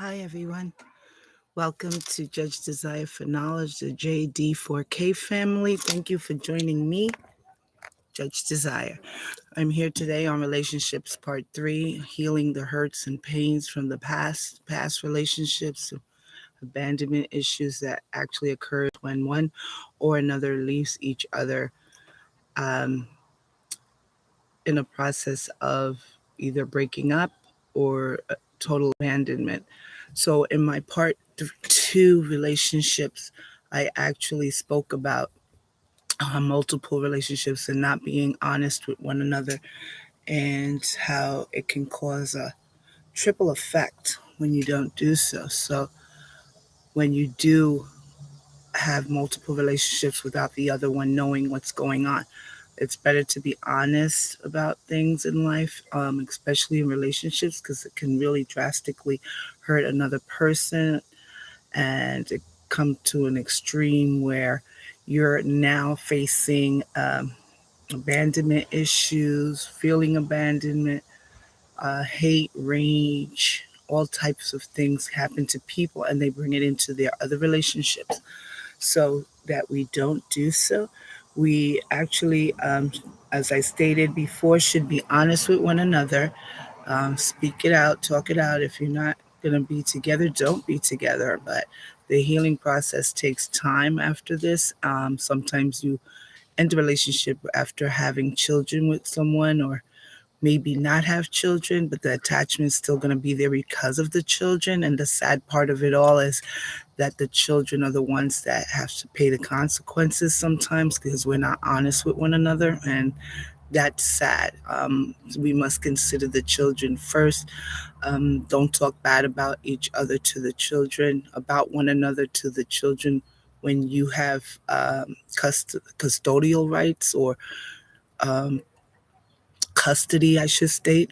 Hi, everyone. Welcome to Judge Desire for Knowledge, the JD4K family. Thank you for joining me, Judge Desire. I'm here today on Relationships Part 3, healing the hurts and pains from the past relationships, abandonment issues that actually occurs when one or another leaves each other um, in a process of either breaking up or total abandonment. So, in my part 2 relationships, I actually spoke about multiple relationships and not being honest with one another, and how it can cause a triple effect when you don't do so. So, when you do have multiple relationships without the other one knowing what's going on, it's better to be honest about things in life, especially in relationships, because it can really drastically hurt another person, and it come to an extreme where you're now facing abandonment issues, feeling abandonment, hate, rage, all types of things happen to people, and they bring it into their other relationships. So that we don't do so, we actually, as I stated before, should be honest with one another. Speak it out, talk it out. If you're not going to be together, don't be together. But the healing process takes time after this. Sometimes you end a relationship after having children with someone, or maybe not have children, but the attachment is still going to be there because of the children. And the sad part of it all is that the children are the ones that have to pay the consequences sometimes, because we're not honest with one another. And that's sad. We must consider the children first. Don't talk bad about each other to the children, about one another to the children, when you have custodial rights, or um, custody, I should state.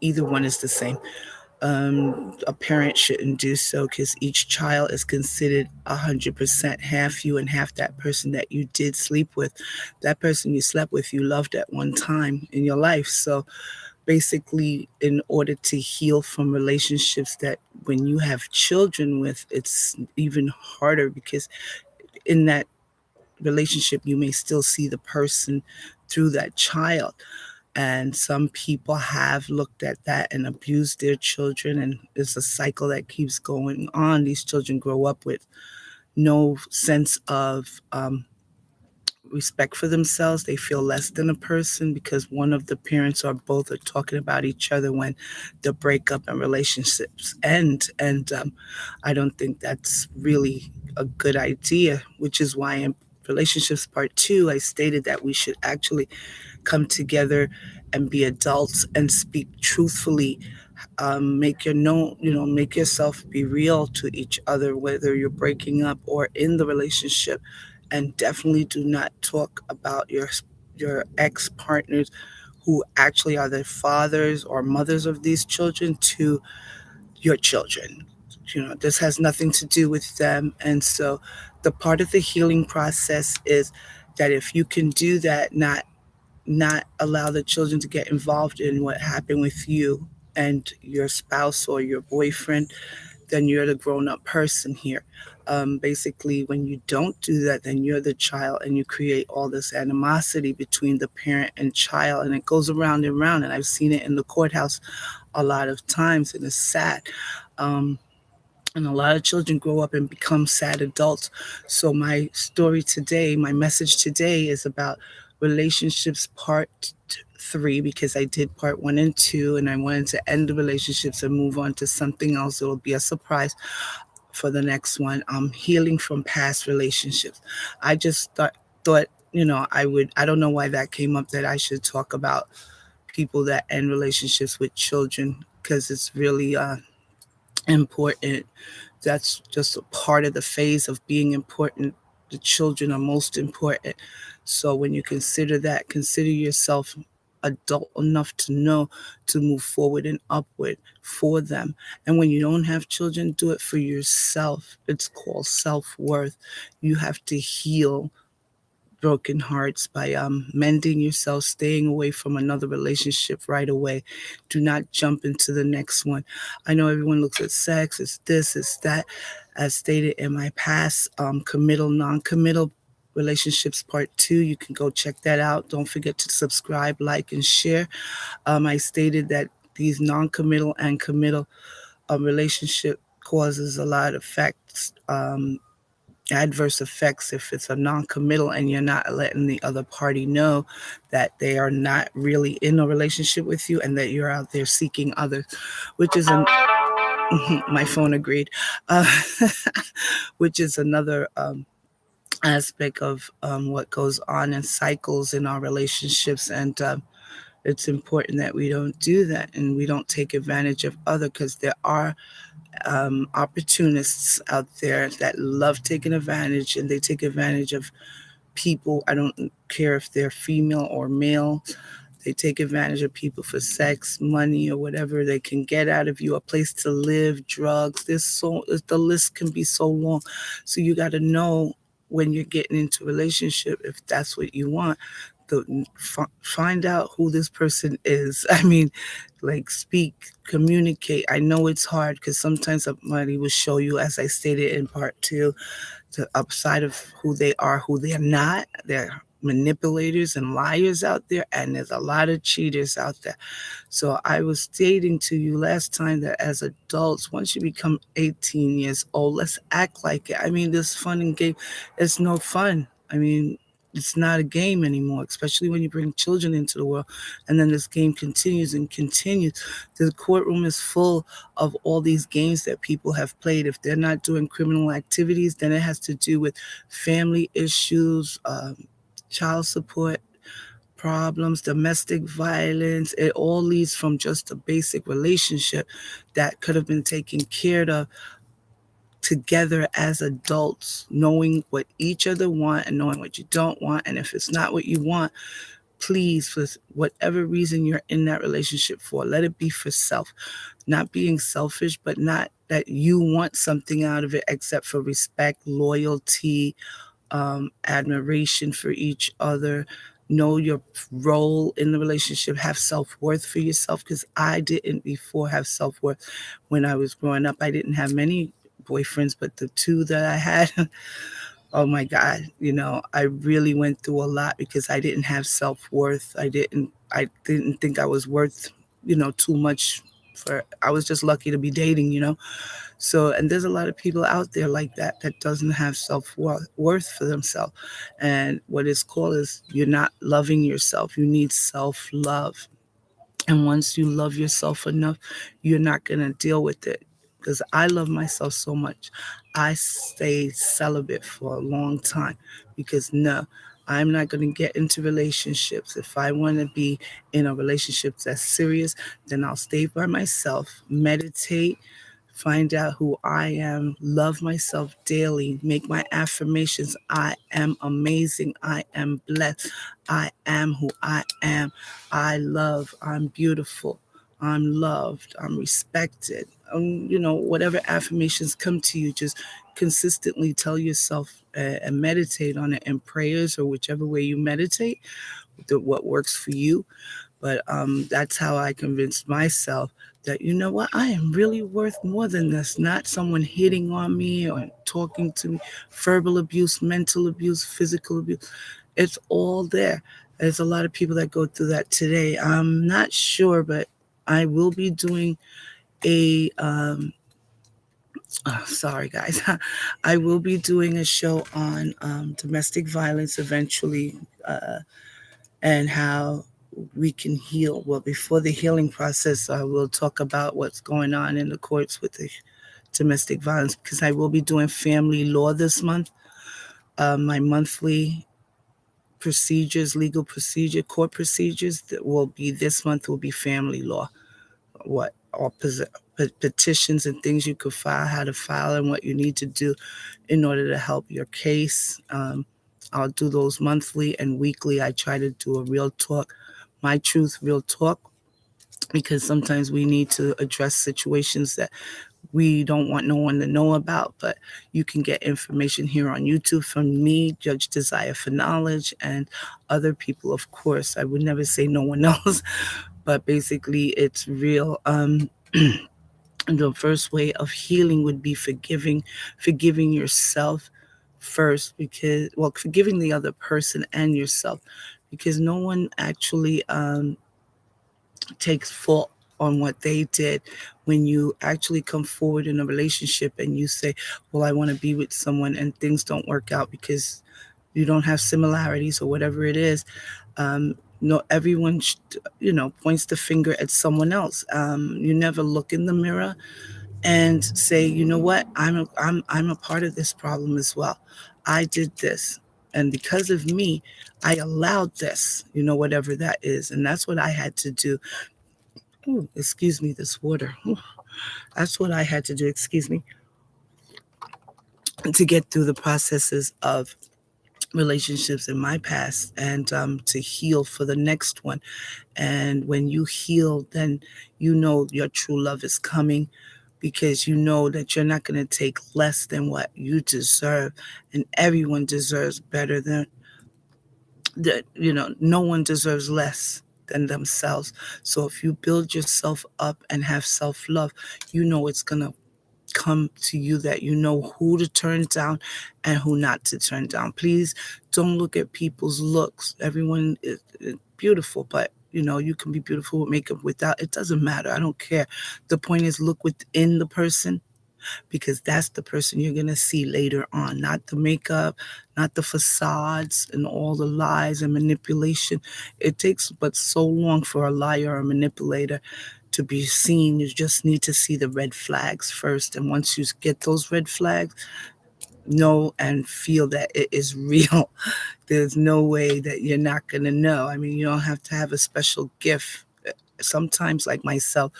Either one is the same. A parent shouldn't do so, because each child is considered 100% half you and half that person that you did sleep with. That person you slept with, you loved at one time in your life. So basically, in order to heal from relationships that when you have children with, it's even harder, because in that relationship you may still see the person through that child. And some people have looked at that and abused their children, and it's a cycle that keeps going on. These children grow up with no sense of respect for themselves. They feel less than a person because one of the parents or both are talking about each other when the breakup and relationships end. And I don't think that's really a good idea, which is why in relationships part 2, I stated that we should actually come together and be adults and speak truthfully. Make your know, make yourself be real to each other, whether you're breaking up or in the relationship. And definitely do not talk about your ex partners, who actually are the fathers or mothers of these children, to your children. This has nothing to do with them. And so the part of the healing process is that if you can do that, not allow the children to get involved in what happened with you and your spouse or your boyfriend, then you're the grown up person here. Basically, when you don't do that, then you're the child, and you create all this animosity between the parent and child, and it goes around and around. And I've seen it in the courthouse a lot of times, and it's sad. Um, and a lot of children grow up and become sad adults. So my story today, my message today, is about relationships part 3, because I did part 1 and 2, and I wanted to end the relationships and move on to something else. It will be a surprise for the next one. Healing from past relationships. I just thought, I don't know why that came up, that I should talk about people that end relationships with children, because it's really important. That's just a part of the phase of being important. The children are most important. So when you consider that, consider yourself adult enough to know to move forward and upward for them. And when you don't have children, do it for yourself. It's called self-worth. You have to heal broken hearts by mending yourself, staying away from another relationship right away. Do not jump into the next one. I know everyone looks at sex, it's this, it's that. As stated in my past, committal, non committal relationships part 2, you can go check that out. Don't forget to subscribe, like, and share. I stated that these non committal and committal relationship causes a lot of effects. Adverse effects if it's a non-committal and you're not letting the other party know that they are not really in a relationship with you and that you're out there seeking others, which is my phone agreed, uh, which is another aspect of what goes on in cycles in our relationships. And it's important that we don't do that and we don't take advantage of other, because there are opportunists out there that love taking advantage, and they take advantage of people. I don't care if they're female or male. They take advantage of people for sex, money, or whatever they can get out of you, a place to live, drugs. The list can be so long. So you got to know when you're getting into a relationship, if that's what you want, to find out who this person is. I mean, like, speak, communicate. I know it's hard because sometimes somebody will show you, as I stated in part 2, the upside of who they are, who they're not. They're manipulators and liars out there, and there's a lot of cheaters out there. So I was stating to you last time that as adults, once you become 18 years old, let's act like it. I mean, this fun and game, it's no fun. I mean, it's not a game anymore, especially when you bring children into the world. And then this game continues and continues. The courtroom is full of all these games that people have played. If they're not doing criminal activities, then it has to do with family issues, child support problems, domestic violence. It all leads from just a basic relationship that could have been taken care of together as adults, knowing what each other want and knowing what you don't want. And if it's not what you want, please, for whatever reason you're in that relationship for, let it be for self. Not being selfish, but not that you want something out of it except for respect, loyalty, admiration for each other. Know your role in the relationship. Have self-worth for yourself, because I didn't before have self-worth. When I was growing up, I didn't have many boyfriends, but the 2 that I had, oh my God, I really went through a lot because I didn't have self-worth. I didn't think I was worth, too much. I was just lucky to be dating. So, and there's a lot of people out there like that doesn't have self-worth for themselves. And what it's called is, you're not loving yourself. You need self-love. And once you love yourself enough, you're not going to deal with it. Because I love myself so much. I stayed celibate for a long time because, no, I'm not going to get into relationships. If I want to be in a relationship that's serious, then I'll stay by myself, meditate, find out who I am, love myself daily, make my affirmations. I am amazing. I am blessed. I am who I am. I love. I'm beautiful. I'm loved. I'm respected. Whatever affirmations come to you, just consistently tell yourself and meditate on it in prayers or whichever way you meditate, what works for you. But that's how I convinced myself that, you know what, I am really worth more than this. Not someone hitting on me or talking to me, verbal abuse, mental abuse, physical abuse. It's all there. There's a lot of people that go through that today. I'm not sure, but I will be doing a sorry guys, I will be doing a show on domestic violence eventually, and how we can heal. Well, before the healing process, we'll talk about what's going on in the courts with the domestic violence, because I will be doing family law this month. My monthly procedures, legal procedure, court procedures that will be this month will be family law. What all petitions and things you could file, how to file, and what you need to do in order to help your case. I'll do those monthly, and weekly I try to do a real talk, my truth, real talk, because sometimes we need to address situations that we don't want no one to know about, but you can get information here on YouTube from me, Judge Desire for Knowledge, and other people, of course. I would never say no one else, but basically it's real. The first way of healing would be forgiving yourself first, because, well, forgiving the other person and yourself, because no one actually takes fault on what they did. When you actually come forward in a relationship and you say, well, I want to be with someone, and things don't work out because you don't have similarities or whatever it is, no, everyone points the finger at someone else. You never look in the mirror and say, you know what, I'm a part of this problem as well. I did this, and because of me, I allowed this, whatever that is. And that's what I had to do. Ooh, excuse me, this water. Ooh, that's what I had to do, excuse me, to get through the processes of relationships in my past, and to heal for the next one. And when you heal, then you know your true love is coming, because you know that you're not going to take less than what you deserve. And everyone deserves better than that. No one deserves less than themselves. So if you build yourself up and have self-love, you know it's going to come to you, that you know who to turn down and who not to turn down. Please don't look at people's looks. Everyone is beautiful, but you can be beautiful with makeup, without. It doesn't matter. I don't care. The point is, look within the person, because that's the person you're going to see later on, not the makeup, not the facades and all the lies and manipulation. It takes but so long for a liar or a manipulator to be seen. You just need to see the red flags first. And once you get those red flags, know and feel that it is real. There's no way that you're not going to know. I mean, you don't have to have a special gift. Sometimes, like myself,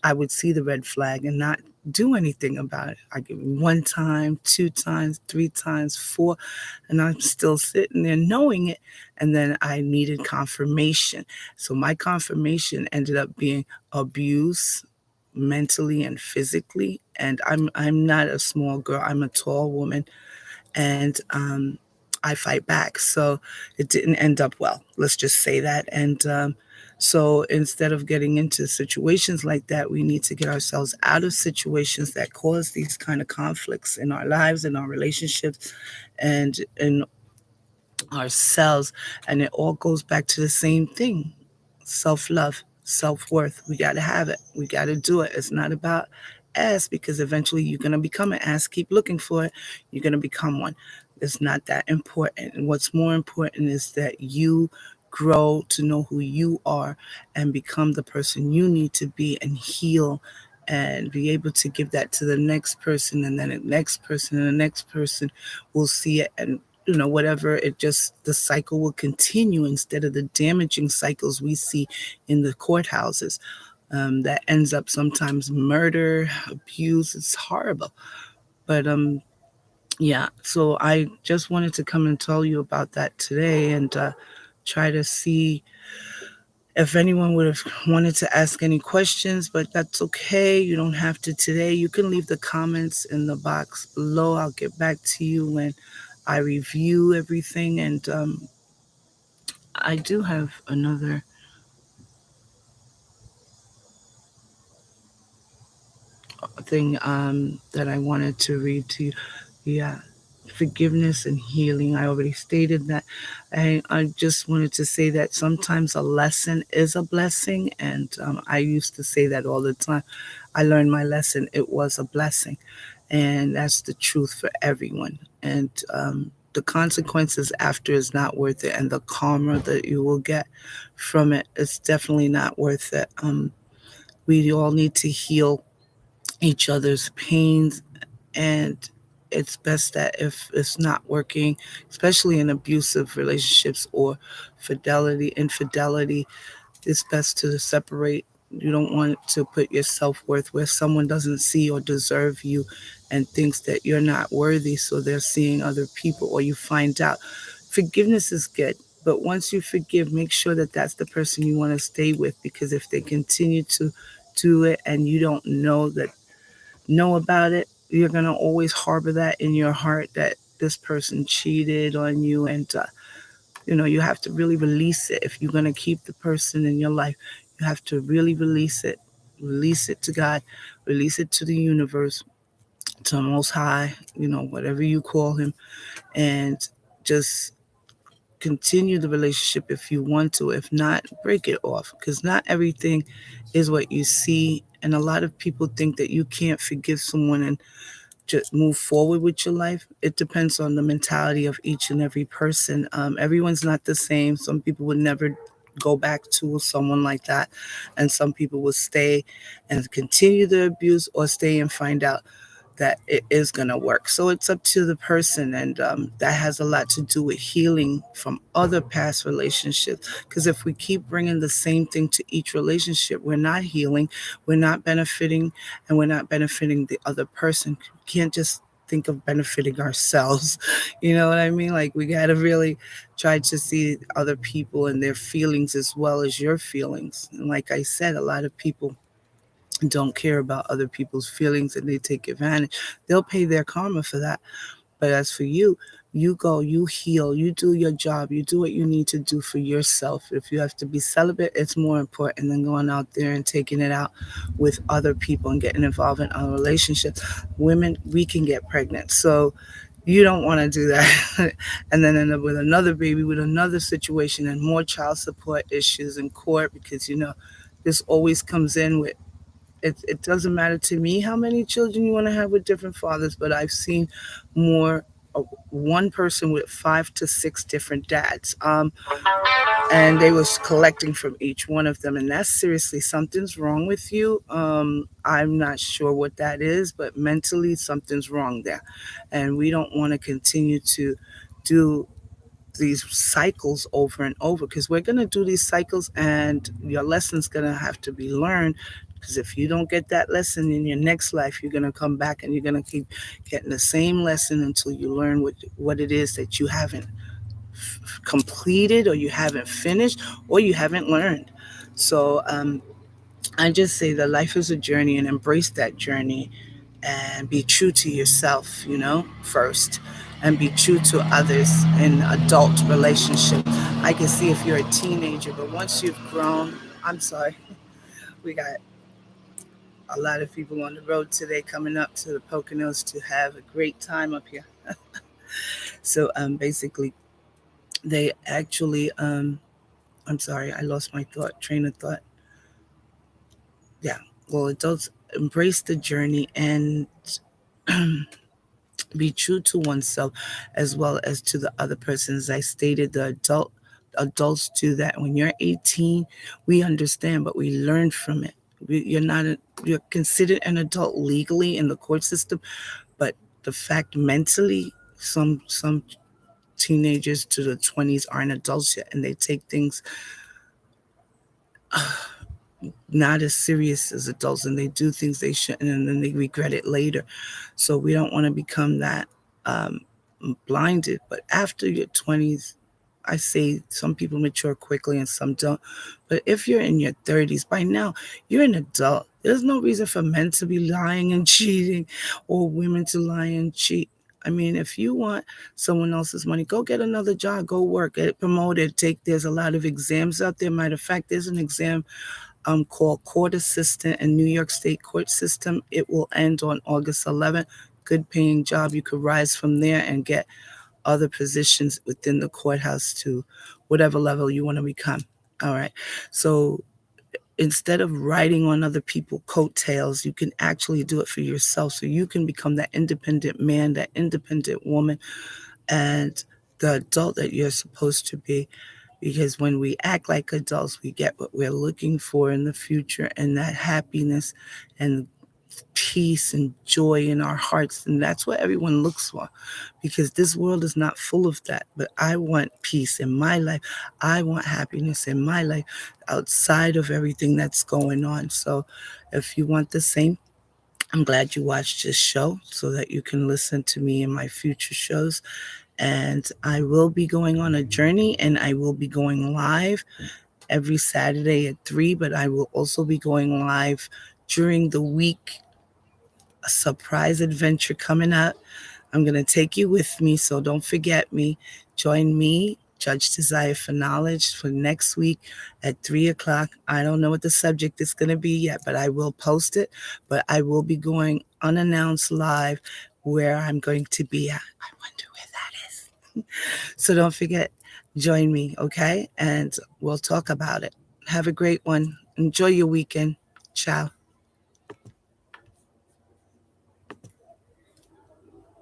I would see the red flag and not do anything about it. I give it one time, two times, three times, four, and I'm still sitting there knowing it. And then I needed confirmation. So my confirmation ended up being abuse, mentally and physically. And I'm not a small girl. I'm a tall woman, and I fight back. So it didn't end up well. Let's just say that. And so instead of getting into situations like that, we need to get ourselves out of situations that cause these kind of conflicts in our lives, in our relationships, and in ourselves. And it all goes back to the same thing: self love, self worth. We got to have it. We got to do it. It's not about ass, because eventually you're going to become an ass. Keep looking for it. You're going to become one. It's not that important. And what's more important is that you grow to know who you are and become the person you need to be, and heal and be able to give that to the next person, and then the next person, and the next person will see it. And whatever, it just, the cycle will continue, instead of the damaging cycles we see in the courthouses, that ends up sometimes murder, abuse. It's horrible. But yeah, so I just wanted to come and tell you about that today, and try to see if anyone would have wanted to ask any questions, but that's okay. You don't have to today. You can leave the comments in the box below. I'll get back to you when I review everything. And I do have another thing that I wanted to read to you. Yeah, forgiveness and healing. I already stated that. I just wanted to say that sometimes a lesson is a blessing. And I used to say that all the time. I learned my lesson. It was a blessing. And that's the truth for everyone. And the consequences after is not worth it. And the karma that you will get from it is definitely not worth it. We all need to heal each other's pains, and it's best that if it's not working, especially in abusive relationships or infidelity, it's best to separate. You don't want to put your self-worth where someone doesn't see or deserve you, and thinks that you're not worthy, so they're seeing other people, or you find out. Forgiveness is good, but once you forgive, make sure that that's the person you want to stay with, because if they continue to do it and you don't know that know about it, you're going to always harbor that in your heart that this person cheated on you. And, you have to really release it. If you're going to keep the person in your life, you have to really release it. Release it to God, release it to the universe, to the Most High, whatever you call him, and just continue the relationship if you want to. If not, break it off, because not everything is what you see. And a lot of people think that you can't forgive someone and just move forward with your life. It depends on the mentality of each and every person. Everyone's not the same. Some people would never go back to someone like that, and some people will stay and continue the abuse, or stay and find out that it is going to work. So it's up to the person, and that has a lot to do with healing from other past relationships. Because if we keep bringing the same thing to each relationship, we're not healing, we're not benefiting, and we're not benefiting the other person. We can't just think of benefiting ourselves. You know what I mean? Like, we got to really try to see other people and their feelings as well as your feelings. And like I said, a lot of people don't care about other people's feelings, and they take advantage. They'll pay their karma for that. But as for you, you go, you heal, you do your job, you do what you need to do for yourself. If you have to be celibate, it's more important than going out there and taking it out with other people and getting involved in other relationships. Women, we can get pregnant. So you don't want to do that and then end up with another baby, with another situation, and more child support issues in court, because this always comes in with it doesn't matter to me how many children you want to have with different fathers, but I've seen more one person with 5 to 6 different dads. And they was collecting from each one of them, and that's seriously, something's wrong with you. I'm not sure what that is, but mentally something's wrong there, and we don't want to continue to do these cycles over and over, because we're going to do these cycles, and your lesson's going to have to be learned. Because if you don't get that lesson in your next life, you're going to come back and you're going to keep getting the same lesson until you learn what it is that you haven't completed, or you haven't finished, or you haven't learned. So I just say that life is a journey, and embrace that journey, and be true to yourself, first, and be true to others in adult relationship. I can see if you're a teenager, but once you've grown, I'm sorry, we got a lot of people on the road today coming up to the Poconos to have a great time up here. So basically, they actually, I'm sorry, I lost my train of thought. Yeah, well, adults, embrace the journey, and be true to oneself as well as to the other person. As I stated, the adults do that. When you're 18, we understand, but we learn from it. You're considered an adult legally in the court system, but the fact mentally, some teenagers to the 20s aren't adults yet, and they take things not as serious as adults, and they do things they shouldn't, and then they regret it later. So we don't want to become that um, blinded. But after your 20s, I say some people mature quickly and some don't. But if you're in your 30s, by now you're an adult. There's no reason for men to be lying and cheating, or women to lie and cheat. I mean, if you want someone else's money, go get another job, go work, get promoted. There's a lot of exams out there. Matter of fact, there's an exam called Court Assistant in New York State Court System. It will end on August 11th. Good paying job. You could rise from there and get other positions within the courthouse to whatever level you want to become. All right. So instead of riding on other people's coattails, you can actually do it for yourself. So you can become that independent man, that independent woman, and the adult that you're supposed to be. Because when we act like adults, we get what we're looking for in the future, and that happiness and peace and joy in our hearts. And that's what everyone looks for, because this world is not full of that. But I want peace in my life. I want happiness in my life outside of everything that's going on. So if you want the same, I'm glad you watched this show so that you can listen to me in my future shows. And I will be going on a journey, and I will be going live every Saturday at 3, but I will also be going live during the week a surprise adventure coming up. I'm going to take you with me, so don't forget me. Join me, Judge Desire for Knowledge, for next week at 3 o'clock. I don't know what the subject is going to be yet, but I will post it. But I will be going unannounced live where I'm going to be at. I wonder where that is. So don't forget, join me, okay? And we'll talk about it. Have a great one. Enjoy your weekend. Ciao.